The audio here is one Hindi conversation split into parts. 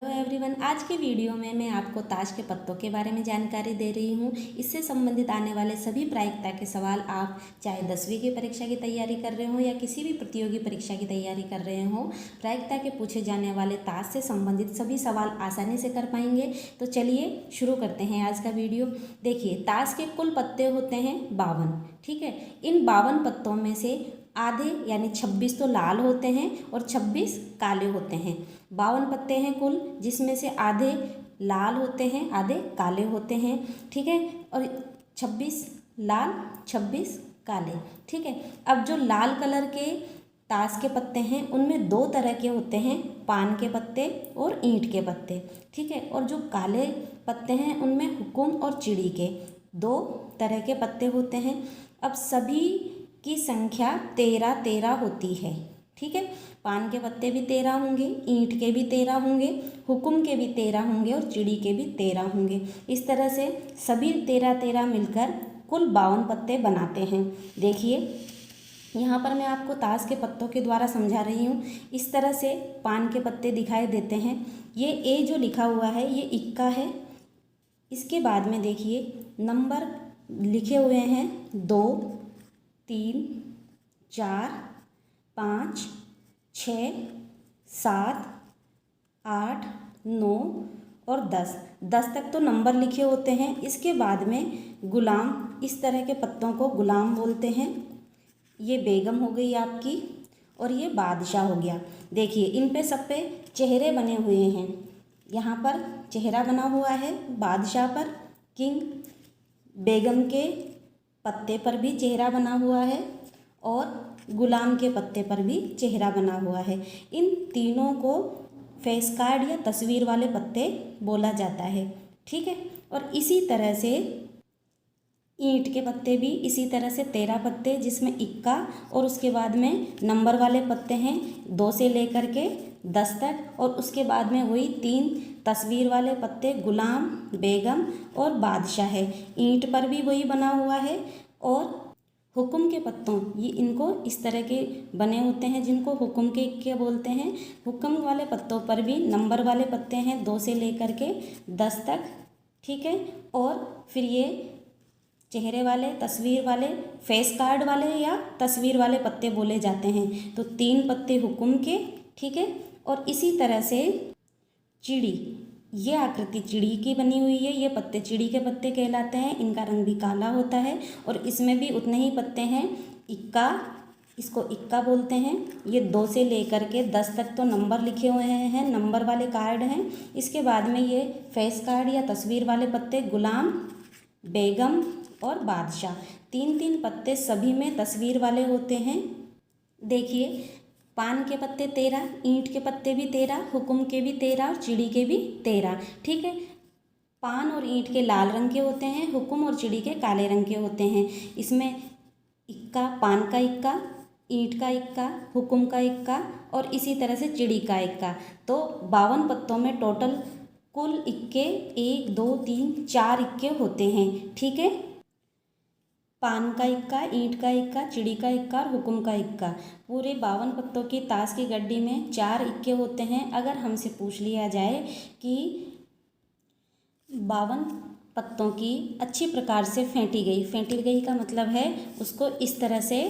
हेलो एवरीवन, आज के वीडियो में मैं आपको ताश के पत्तों के बारे में जानकारी दे रही हूँ। इससे संबंधित आने वाले सभी प्रायिकता के सवाल आप चाहे 10वीं की परीक्षा की तैयारी कर रहे हो या किसी भी प्रतियोगी परीक्षा की तैयारी कर रहे हो, प्रायिकता के पूछे जाने वाले ताश से संबंधित सभी सवाल आसानी से कर पाएंगे। तो चलिए शुरू करते हैं आज का वीडियो। देखिए, ताश के कुल पत्ते होते हैं 52। ठीक है, इन 52 पत्तों में से आधे यानी 26 तो लाल होते हैं और 26 काले होते हैं। 52 पत्ते हैं कुल, जिसमें से आधे लाल होते हैं, आधे काले होते हैं। ठीक है, और 26 लाल 26 काले। ठीक है, अब जो लाल कलर के ताश के पत्ते हैं उनमें दो तरह के होते हैं, पान के पत्ते और ईंट के पत्ते। ठीक है, और जो काले पत्ते हैं उनमें हुकुम और चिड़ी के दो तरह के पत्ते होते हैं। अब सभी की संख्या 13 होती है। ठीक है, पान के पत्ते भी 13 होंगे, ईंट के भी 13 होंगे, हुकुम के भी 13 होंगे और चिड़ी के भी 13 होंगे। इस तरह से सभी 13 मिलकर कुल 52 पत्ते बनाते हैं। देखिए, यहाँ पर मैं आपको ताश के पत्तों के द्वारा समझा रही हूँ। इस तरह से पान के पत्ते दिखाई देते हैं। ये ए जो लिखा हुआ है ये इक्का है। इसके बाद में देखिए नंबर लिखे हुए हैं 2 3 4 5 6 7 8 9 और 10 तक तो नंबर लिखे होते हैं। इसके बाद में गुलाम, इस तरह के पत्तों को गुलाम बोलते हैं। ये बेगम हो गई आपकी और ये बादशाह हो गया। देखिए, इन पे सब पे चेहरे बने हुए हैं। यहाँ पर चेहरा बना हुआ है बादशाह पर, किंग। बेगम के पत्ते पर भी चेहरा बना हुआ है और गुलाम के पत्ते पर भी चेहरा बना हुआ है। इन तीनों को फेस कार्ड या तस्वीर वाले पत्ते बोला जाता है। ठीक है, और इसी तरह से ईंट के पत्ते भी इसी तरह से 13 पत्ते, जिसमें इक्का और उसके बाद में नंबर वाले पत्ते हैं 2 से लेकर के 10 तक, और उसके बाद में वही 3 तस्वीर वाले पत्ते गुलाम, बेगम और बादशाह है। ईंट पर भी वही बना हुआ है। और हुकुम के पत्तों, ये इनको इस तरह के बने होते हैं जिनको हुकुम के इक्के बोलते हैं। हुकुम वाले पत्तों पर भी नंबर वाले पत्ते हैं 2 से लेकर के 10 तक। ठीक है, और फिर ये चेहरे वाले, तस्वीर वाले, फेस कार्ड वाले या तस्वीर वाले पत्ते बोले जाते हैं। तो 3 पत्ते हुकुम के। ठीक है, और इसी तरह से चिड़ी, ये आकृति चिड़ी की बनी हुई है। ये पत्ते चिड़ी के पत्ते कहलाते हैं। इनका रंग भी काला होता है और इसमें भी उतने ही पत्ते हैं। इक्का, इसको इक्का बोलते हैं। ये 2 से लेकर के 10 तक तो नंबर लिखे हुए हैं, नंबर वाले कार्ड हैं। इसके बाद में ये फेस कार्ड या तस्वीर वाले पत्ते गुलाम, बेगम और बादशाह। 3 पत्ते सभी में तस्वीर वाले होते हैं। देखिए, पान के पत्ते 13, ईंट के पत्ते भी 13, हुकुम के भी 13 और चिड़ी के भी 13। ठीक है, पान और ईंट के लाल रंग के होते हैं, हुकुम और चिड़ी के काले रंग के होते हैं। इसमें इक्का, पान का इक्का, ईंट का इक्का, हुकुम का इक्का और इसी तरह से चिड़ी का इक्का। तो 52 पत्तों में टोटल कुल इक्के 1 2 3 4 इक्के होते हैं। ठीक है, पान का इक्का, ईंट का इक्का, चिड़ी का इक्का और हुकुम का इक्का। पूरे 52 पत्तों की ताश की गड्डी में 4 इक्के होते हैं। अगर हमसे पूछ लिया जाए कि 52 पत्तों की अच्छी प्रकार से फेंटी गई का मतलब है उसको इस तरह से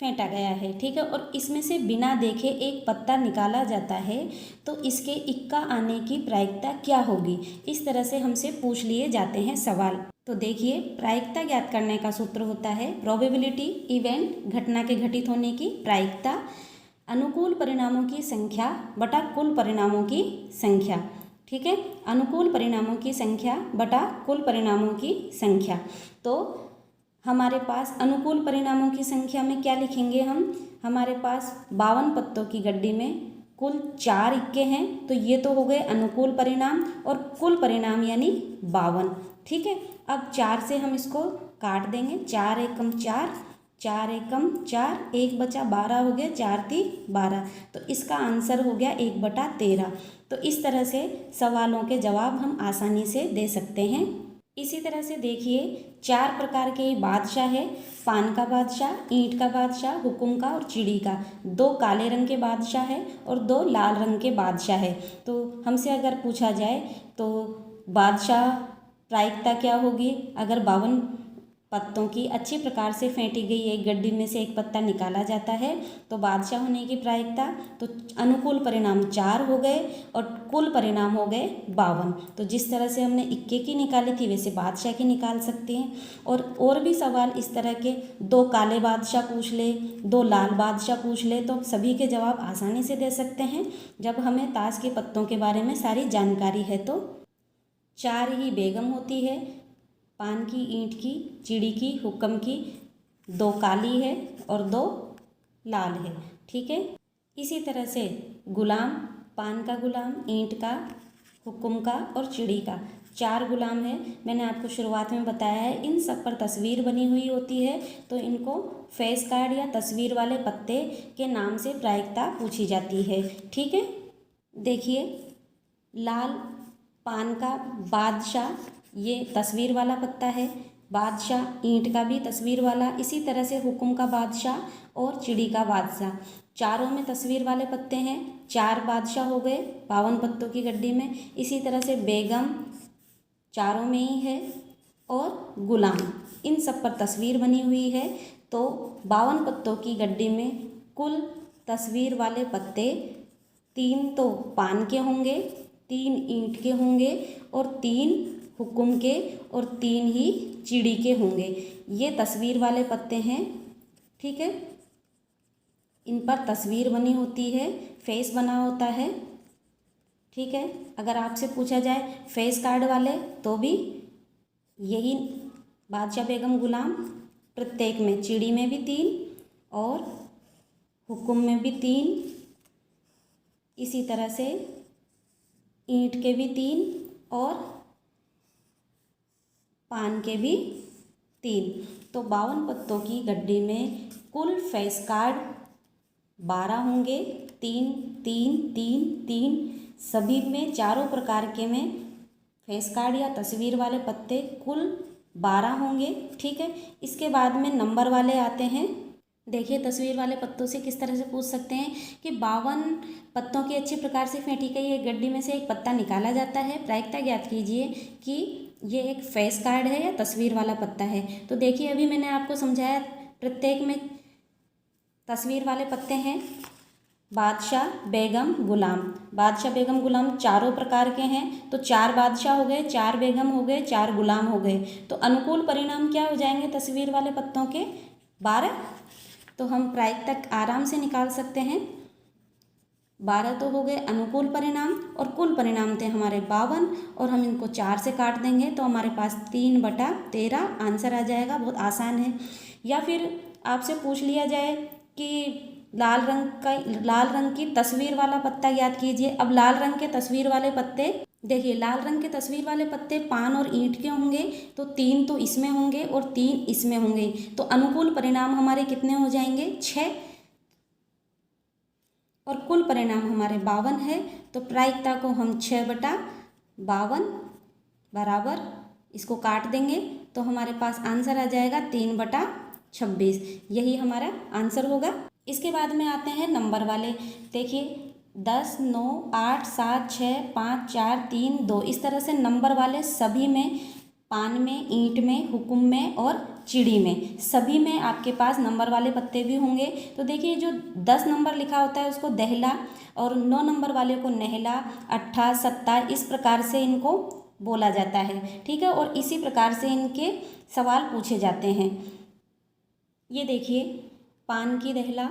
फेंटा गया है। ठीक है, और इसमें से बिना देखे एक पत्ता निकाला जाता है तो इसके इक्का आने की प्रायिकता क्या होगी, इस तरह से हमसे पूछ लिए जाते हैं सवाल। तो देखिए, प्रायिकता ज्ञात करने का सूत्र होता है प्रोबेबिलिटी, इवेंट, घटना के घटित होने की प्रायिकता, अनुकूल परिणामों की संख्या बटा कुल परिणामों की संख्या। ठीक है, अनुकूल परिणामों की संख्या बटा कुल परिणामों की संख्या। तो हमारे पास अनुकूल परिणामों की संख्या में क्या लिखेंगे हम, हमारे पास 52 पत्तों की गड्डी में कुल 4 इक्के हैं, तो ये तो हो गए अनुकूल परिणाम और कुल परिणाम यानी 52। ठीक है, अब 4 से हम इसको काट देंगे। 4 एकम 4, 4 एकम 4, 1 बचा 12 हो गया, 4 3 12। तो इसका आंसर हो गया 1/13। तो इस तरह से सवालों के जवाब हम आसानी से दे सकते हैं। इसी तरह से देखिए 4 प्रकार के बादशाह है। पान का बादशाह, ईंट का बादशाह, हुक्म का और चिड़ी का। 2 काले रंग के बादशाह है और 2 लाल रंग के बादशाह है। तो हमसे अगर पूछा जाए तो बादशाह प्रायिकता क्या होगी? अगर 52 पत्तों की अच्छी प्रकार से फेंटी गई एक गड्डी में से एक पत्ता निकाला जाता है तो बादशाह होने की प्रायिकता, तो अनुकूल परिणाम 4 हो गए और कुल परिणाम हो गए 52। तो जिस तरह से हमने इक्के की निकाली थी वैसे बादशाह की निकाल सकते हैं। और भी सवाल इस तरह के 2 काले बादशाह पूछ ले, 2 लाल बादशाह पूछ ले तो सभी के जवाब आसानी से दे सकते हैं जब हमें ताश के पत्तों के बारे में सारी जानकारी है। तो 4 ही बेगम होती है, पान की, ईंट की, चिड़ी की, हुक्म की, 2 काली है और 2 लाल है। ठीक है। इसी तरह से गुलाम, पान का गुलाम, ईंट का, हुक्म का और चिड़ी का 4 गुलाम है। मैंने आपको शुरुआत में बताया है इन सब पर तस्वीर बनी हुई होती है तो इनको फेस कार्ड या तस्वीर वाले पत्ते के नाम से प्रायिकता पूछी जाती है। ठीक है। देखिए लाल पान का बादशाह ये तस्वीर वाला पत्ता है, बादशाह ईंट का भी तस्वीर वाला, इसी तरह से हुक्म का बादशाह और चिड़ी का बादशाह, चारों में तस्वीर वाले पत्ते हैं। 4 बादशाह हो गए 52 पत्तों की गड्डी में। इसी तरह से बेगम चारों में ही है और गुलाम, इन सब पर तस्वीर बनी हुई है। तो 52 पत्तों की गड्डी में कुल तस्वीर वाले पत्ते 3 तो पान के होंगे, 3 ईंट के होंगे और 3 हुक्म के और 3 ही चिड़ी के होंगे। ये तस्वीर वाले पत्ते हैं। ठीक है। इन पर तस्वीर बनी होती है, फेस बना होता है। ठीक है। अगर आपसे पूछा जाए फेस कार्ड वाले तो भी यही बादशाह, बेगम, गुलाम, प्रत्येक में चिड़ी में भी 3 और हुक्म में भी 3, इसी तरह से ईंट के भी 3 और पान के भी 3। तो 52 पत्तों की गड्डी में कुल फेस कार्ड 12 होंगे, 3 3 3 3, सभी में चारों प्रकार के में फेस कार्ड या तस्वीर वाले पत्ते कुल 12 होंगे। ठीक है। इसके बाद में नंबर वाले आते हैं। देखिए तस्वीर वाले पत्तों से किस तरह से पूछ सकते हैं कि 52 पत्तों की अच्छी प्रकार से फेंटी गई एक गड्डी में से एक पत्ता निकाला जाता है, प्रायिकता ज्ञात कीजिए कि ये एक फेस कार्ड है या तस्वीर वाला पत्ता है। तो देखिए अभी मैंने आपको समझाया प्रत्येक में तस्वीर वाले पत्ते हैं। बादशाह, बेगम, गुलाम, बादशाह, बेगम, गुलाम चारों प्रकार के हैं तो 4 बादशाह हो गए, 4 बेगम हो गए, 4 गुलाम हो गए। तो अनुकूल परिणाम क्या हो जाएंगे तस्वीर वाले पत्तों के? 12। तो हम प्रायिकता आराम से निकाल सकते हैं। 12 तो हो गए अनुकूल परिणाम और कुल परिणाम थे हमारे 52 और हम इनको 4 से काट देंगे तो हमारे पास 3/13 आंसर आ जाएगा। बहुत आसान है। या फिर आपसे पूछ लिया जाए कि लाल रंग की तस्वीर वाला पत्ता याद कीजिए। अब लाल रंग के तस्वीर वाले पत्ते देखिए, लाल रंग के तस्वीर वाले पत्ते पान और ईंट के होंगे तो 3 तो इसमें होंगे और 3 इसमें होंगे। तो अनुकूल परिणाम हमारे कितने हो जाएंगे? 6 और कुल परिणाम हमारे 52 है। तो प्रायिकता को हम 6/52 बराबर इसको काट देंगे तो हमारे पास आंसर आ जाएगा 3/26। यही हमारा आंसर होगा। इसके बाद में आते हैं नंबर वाले। देखिए 10, 9, 8, 7, 6, 5, 4, 3, 2, इस तरह से नंबर वाले सभी में, पान में, ईंट में, हुक्म में और चिड़ी में, सभी में आपके पास नंबर वाले पत्ते भी होंगे। तो देखिए जो 10 नंबर लिखा होता है उसको दहला और 9 नंबर वाले को नहला, 8, 7 इस प्रकार से इनको बोला जाता है। ठीक है। और इसी प्रकार से इनके सवाल पूछे जाते हैं। ये देखिए पान की दहला,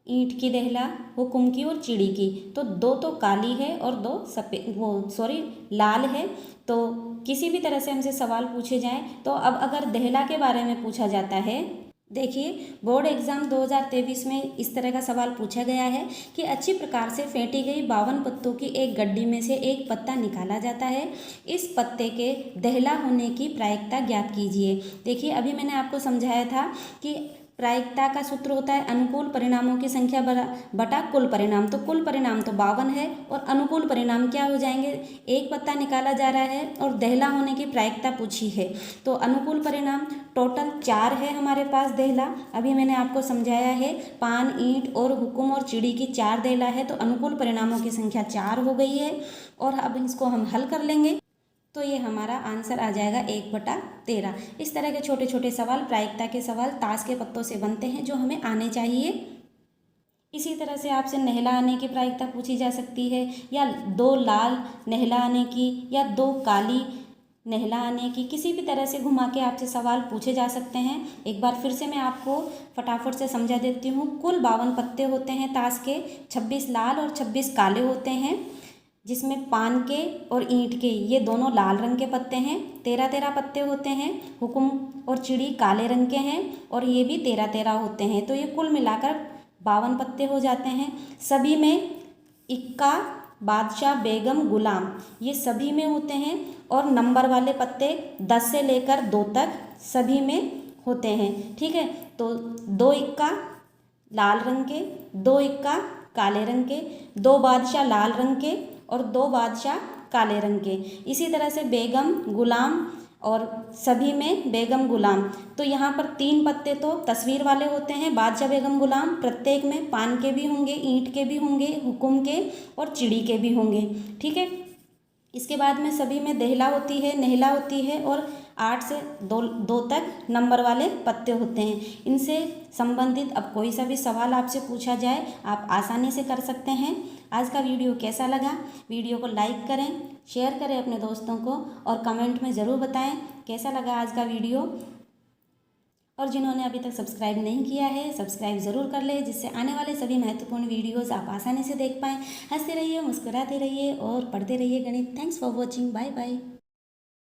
ईंट की दहला, हुक्म की और चिड़ी की। तो 2 तो काली है और 2 लाल है। तो किसी भी तरह से हमसे सवाल पूछे जाएं तो अब अगर दहला के बारे में पूछा जाता है, देखिए बोर्ड एग्जाम 2023 में इस तरह का सवाल पूछा गया है कि अच्छी प्रकार से फेंटी गई 52 पत्तों की एक गड्डी में से एक पत्ता निकाला जाता है, इस पत्ते के दहला होने की प्रायिकता ज्ञात कीजिए। देखिए अभी मैंने आपको समझाया था कि प्रायिकता का सूत्र होता है अनुकूल परिणामों की संख्या बटा कुल परिणाम। तो कुल परिणाम तो 52 है और अनुकूल परिणाम क्या हो जाएंगे, एक पत्ता निकाला जा रहा है और देहला होने की प्रायिकता पूछी है। तो अनुकूल परिणाम टोटल 4 है हमारे पास देहला। अभी मैंने आपको समझाया है पान, ईंट और हुकुम और चिड़ी की 4 देहला है, तो अनुकूल परिणामों की संख्या 4 हो गई है। और अब इसको हम हल कर लेंगे तो ये हमारा आंसर आ जाएगा 1/13। इस तरह के छोटे छोटे सवाल, प्रायिकता के सवाल ताश के पत्तों से बनते हैं जो हमें आने चाहिए। इसी तरह से आपसे नेहला आने की प्रायिकता पूछी जा सकती है, या 2 लाल नेहला आने की, या 2 काली नेहला आने की, किसी भी तरह से घुमा के आपसे सवाल पूछे जा सकते हैं। एक बार फिर से मैं आपको फटाफट से समझा देती हूँ। कुल 52 पत्ते होते हैं ताश के, 26 लाल और 26 काले होते हैं, जिसमें पान के और ईंट के ये दोनों लाल रंग के पत्ते हैं। 13 पत्ते होते हैं। हुकुम और चिड़ी काले रंग के हैं और ये भी 13 होते हैं। तो ये कुल मिलाकर 52 पत्ते हो जाते हैं। सभी में इक्का, बादशाह, बेगम, गुलाम ये सभी में होते हैं। और नंबर वाले पत्ते 10 से लेकर 2 तक सभी में होते हैं। ठीक है, तो 2 इक्का लाल रंग के, 2 इक्का काले रंग के, 2 बादशाह लाल रंग के और 2 बादशाह काले रंग के। इसी तरह से बेगम, गुलाम और सभी में बेगम, गुलाम। तो यहाँ पर 3 पत्ते तो तस्वीर वाले होते हैं, बादशाह, बेगम, गुलाम। प्रत्येक में पान के भी होंगे, ईंट के भी होंगे, हुकुम के और चिड़ी के भी होंगे। ठीक है, इसके बाद में सभी में देहला होती है, नेहला होती है और 8 से 2 तक नंबर वाले पत्ते होते हैं। इनसे संबंधित अब कोई सा भी सवाल आपसे पूछा जाए आप आसानी से कर सकते हैं। आज का वीडियो कैसा लगा, वीडियो को लाइक करें, शेयर करें अपने दोस्तों को और कमेंट में ज़रूर बताएं कैसा लगा आज का वीडियो। और जिन्होंने अभी तक सब्सक्राइब नहीं किया है सब्सक्राइब ज़रूर कर ले, जिससे आने वाले सभी महत्वपूर्ण वीडियोज़ आप आसानी से देख पाएँ। हंसते रहिए, मुस्कुराते रहिए और पढ़ते रहिए गणित। Thanks for watching, bye bye.